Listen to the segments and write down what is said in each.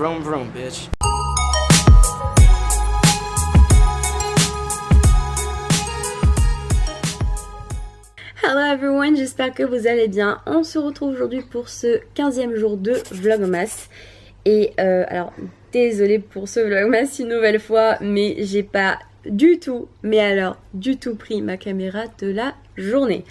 Vroom vroom, bitch. Hello everyone, j'espère que vous allez bien. On se retrouve aujourd'hui pour ce 15e jour de Vlogmas. Et alors, désolée pour ce Vlogmas une nouvelle fois, mais j'ai pas du tout, mais alors du tout pris ma caméra de la journée.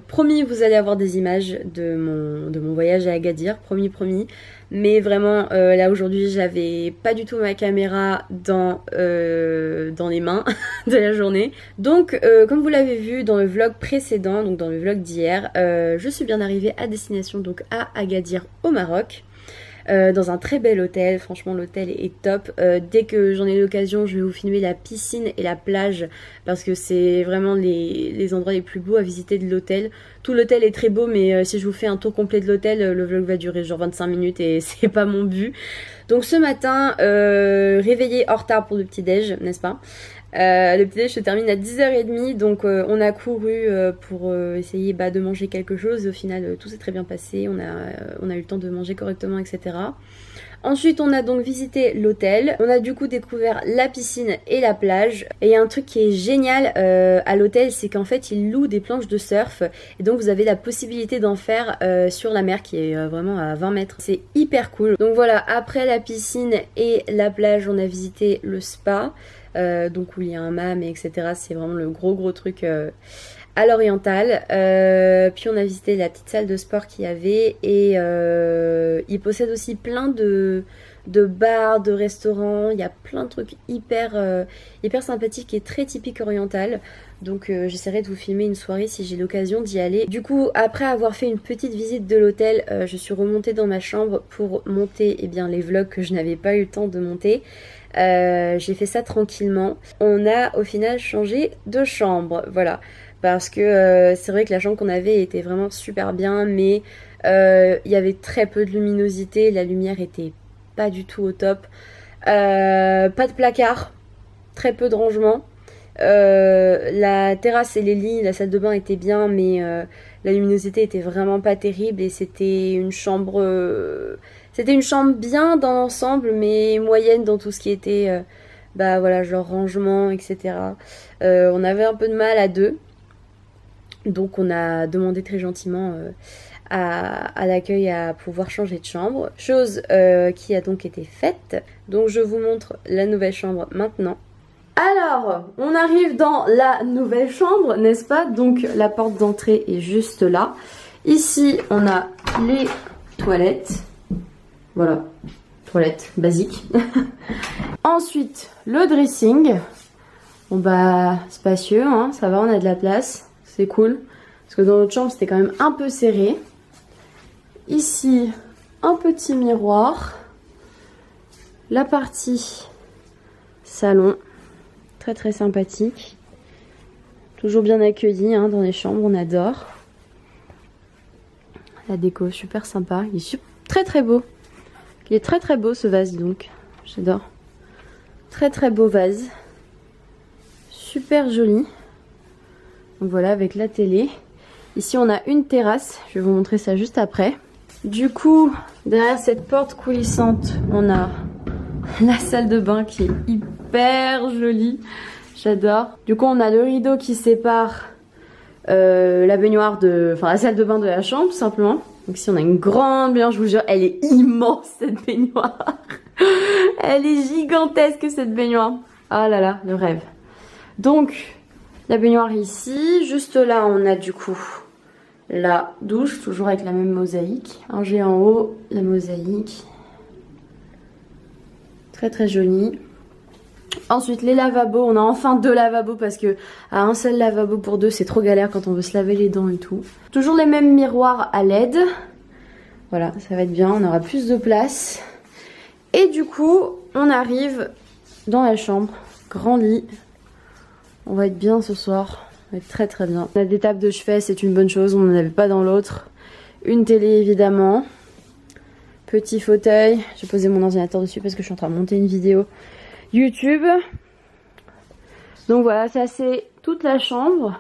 Promis, vous allez avoir des images de mon voyage à Agadir, promis. Mais vraiment, là aujourd'hui, j'avais pas du tout ma caméra dans les mains de la journée. Donc, comme vous l'avez vu dans le vlog précédent, donc dans le vlog d'hier, je suis bien arrivée à destination, donc à Agadir au Maroc. Dans un très bel hôtel, franchement l'hôtel est top. Dès que j'en ai l'occasion, je vais vous filmer la piscine et la plage parce que c'est vraiment les endroits les plus beaux à visiter de l'hôtel. Tout l'hôtel est très beau, mais si je vous fais un tour complet de l'hôtel, le vlog va durer genre 25 minutes et c'est pas mon but. Donc ce matin, réveillée en retard pour le petit-déj, n'est-ce pas? Le petit-déj se termine à 10h30, donc on a couru pour essayer de manger quelque chose. Au final, tout s'est très bien passé, on a eu le temps de manger correctement, etc. Ensuite, on a donc visité l'hôtel. On a du coup découvert la piscine et la plage. Et il y a un truc qui est génial à l'hôtel, c'est qu'en fait, ils louent des planches de surf. Et donc, vous avez la possibilité d'en faire sur la mer qui est vraiment à 20 mètres. C'est hyper cool. Donc voilà, après la piscine et la plage, on a visité le spa. Donc où il y a un hammam, etc. C'est vraiment le gros truc à l'oriental. Puis on a visité la petite salle de sport qu'il y avait. Et il possède aussi plein de bars, de restaurants. Il y a plein de trucs hyper sympathiques et très typiques oriental. Donc j'essaierai de vous filmer une soirée si j'ai l'occasion d'y aller. Du coup, après avoir fait une petite visite de l'hôtel, je suis remontée dans ma chambre pour monter les vlogs que je n'avais pas eu le temps de monter. J'ai fait ça tranquillement. On a au final changé de chambre, voilà, parce que c'est vrai que la chambre qu'on avait était vraiment super bien, mais il y avait très peu de luminosité, la lumière était pas du tout au top, pas de placard, très peu de rangement. La terrasse et les lits, la salle de bain était bien, mais la luminosité était vraiment pas terrible et c'était une chambre bien dans l'ensemble, mais moyenne dans tout ce qui était genre rangement, etc. On avait un peu de mal à deux, donc on a demandé très gentiment à l'accueil à pouvoir changer de chambre, chose qui a donc été faite. Donc je vous montre la nouvelle chambre maintenant. Alors, on arrive dans la nouvelle chambre, n'est-ce pas? Donc la porte d'entrée est juste là. Ici, on a les toilettes. Voilà, toilettes basiques. Ensuite, le dressing. Bon spacieux, hein, ça va, on a de la place. C'est cool. Parce que dans notre chambre, c'était quand même un peu serré. Ici, un petit miroir. La partie salon. Très sympathique. Toujours bien accueilli hein, dans les chambres, on adore. La déco, super sympa. Il est très beau. Il est très beau ce vase donc. J'adore. Très beau vase. Super joli. Donc voilà, avec la télé. Ici on a une terrasse. Je vais vous montrer ça juste après. Du coup, derrière cette porte coulissante, on a la salle de bain qui est hyper jolie. J'adore. Du coup, on a le rideau qui sépare la baignoire la salle de bain de la chambre, tout simplement. Donc ici, on a une grande baignoire, je vous jure, elle est immense cette baignoire. Elle est gigantesque cette baignoire. Ah là là, le rêve. Donc, la baignoire ici. Juste là, on a du coup la douche, toujours avec la même mosaïque. Un jet en haut, la mosaïque. Très joli. Ensuite les lavabos, on a enfin 2 lavabos parce que un seul lavabo pour 2 c'est trop galère quand on veut se laver les dents et tout. Toujours les mêmes miroirs à LED. Voilà, ça va être bien, on aura plus de place. Et du coup on arrive dans la chambre, grand lit. On va être bien ce soir, on va être très bien. On a des tables de chevet, c'est une bonne chose, on n'en avait pas dans l'autre. Une télé évidemment. Petit fauteuil, j'ai posé mon ordinateur dessus parce que je suis en train de monter une vidéo YouTube. Donc voilà, ça c'est toute la chambre.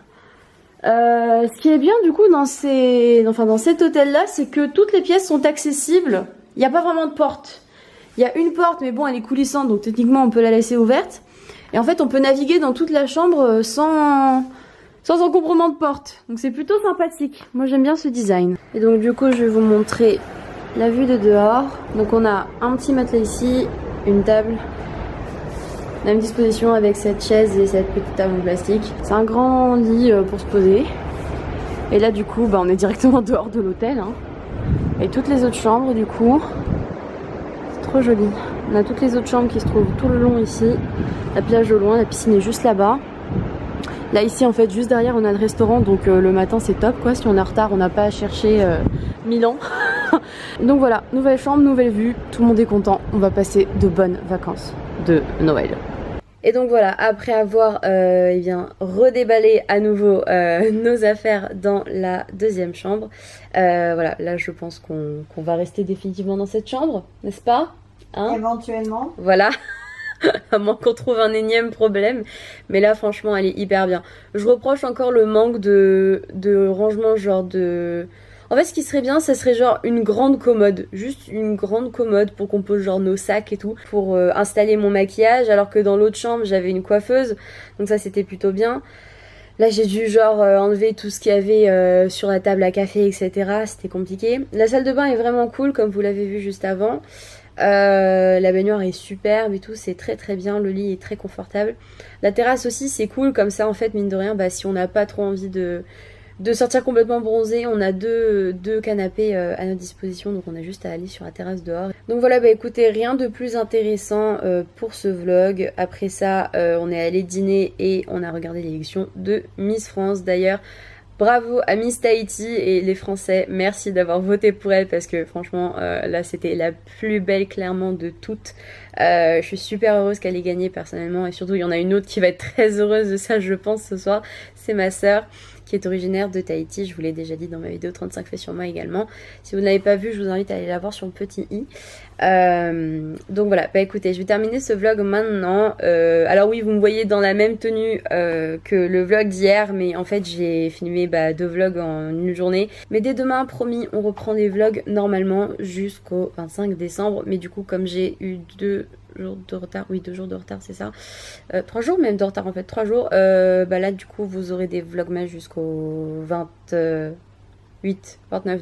Ce qui est bien du coup dans cet hôtel là, c'est que toutes les pièces sont accessibles. Il n'y a pas vraiment de porte. Il y a une porte, mais bon, elle est coulissante, donc techniquement on peut la laisser ouverte. Et en fait, on peut naviguer dans toute la chambre sans encombrement de porte. Donc c'est plutôt sympathique. Moi j'aime bien ce design. Et donc du coup, je vais vous montrer la vue de dehors. Donc on a un petit matelas ici, une table. Même disposition avec cette chaise et cette petite table en plastique. C'est un grand lit pour se poser. Et là du coup bah, on est directement dehors de l'hôtel hein. Et toutes les autres chambres du coup, c'est trop joli. On a toutes les autres chambres qui se trouvent tout le long ici. La plage au loin, la piscine est juste là-bas. Là ici en fait juste derrière on a le restaurant, donc le matin c'est top quoi. Si on est en retard on n'a pas à chercher 1000 ans. Donc voilà, nouvelle chambre, nouvelle vue, tout le monde est content. On va passer de bonnes vacances de Noël. Et donc voilà, après avoir eh bien, redéballé à nouveau nos affaires dans la deuxième chambre, voilà, là je pense qu'on va rester définitivement dans cette chambre, n'est-ce pas hein? Éventuellement. Voilà, à moins qu'on trouve un énième problème, mais là franchement elle est hyper bien. Je reproche encore le manque de rangement, genre de... En fait, ce qui serait bien, ça serait genre une grande commode. Juste une grande commode pour qu'on pose genre nos sacs et tout. Pour installer mon maquillage. Alors que dans l'autre chambre, j'avais une coiffeuse. Donc ça, c'était plutôt bien. Là, j'ai dû genre enlever tout ce qu'il y avait sur la table à café, etc. C'était compliqué. La salle de bain est vraiment cool, comme vous l'avez vu juste avant. La baignoire est superbe et tout, c'est très très bien, le lit est très confortable. La terrasse aussi, c'est cool. Comme ça, en fait, mine de rien, bah, si on n'a pas trop envie de sortir complètement bronzé, on a deux canapés à notre disposition, donc on a juste à aller sur la terrasse dehors. Donc voilà, bah écoutez, rien de plus intéressant pour ce vlog. Après ça, on est allé dîner et on a regardé l'élection de Miss France. D'ailleurs, bravo à Miss Tahiti et les Français, merci d'avoir voté pour elle parce que franchement là c'était la plus belle clairement de toutes. Je suis super heureuse qu'elle ait gagné personnellement et surtout il y en a une autre qui va être très heureuse de ça je pense ce soir, c'est ma sœur qui est originaire de Tahiti, je vous l'ai déjà dit dans ma vidéo 35 faits sur moi également. Si vous ne l'avez pas vu, je vous invite à aller la voir sur le petit i. Donc voilà, bah écoutez, je vais terminer ce vlog maintenant. Alors oui, vous me voyez dans la même tenue que le vlog d'hier, mais en fait j'ai filmé 2 vlogs en une journée. Mais dès demain, promis, on reprend les vlogs normalement jusqu'au 25 décembre. Mais du coup, comme j'ai eu 2 jours de retard, oui 2 jours de retard c'est ça, 3 jours même de retard en fait, 3 jours, bah là du coup vous aurez des vlogmas jusqu'au 29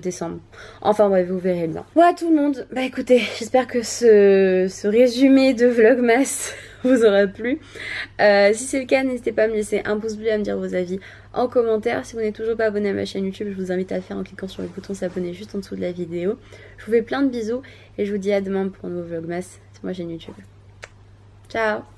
décembre. Enfin bref, vous verrez bien. Voilà tout le monde, bah écoutez, j'espère que ce résumé de vlogmas vous aura plu. Si c'est le cas, n'hésitez pas à me laisser un pouce bleu, à me dire vos avis en commentaire. Si vous n'êtes toujours pas abonné à ma chaîne YouTube, je vous invite à le faire en cliquant sur le bouton s'abonner juste en dessous de la vidéo. Je vous fais plein de bisous et je vous dis à demain pour un nouveau vlogmas sur ma chaîne YouTube. Ciao!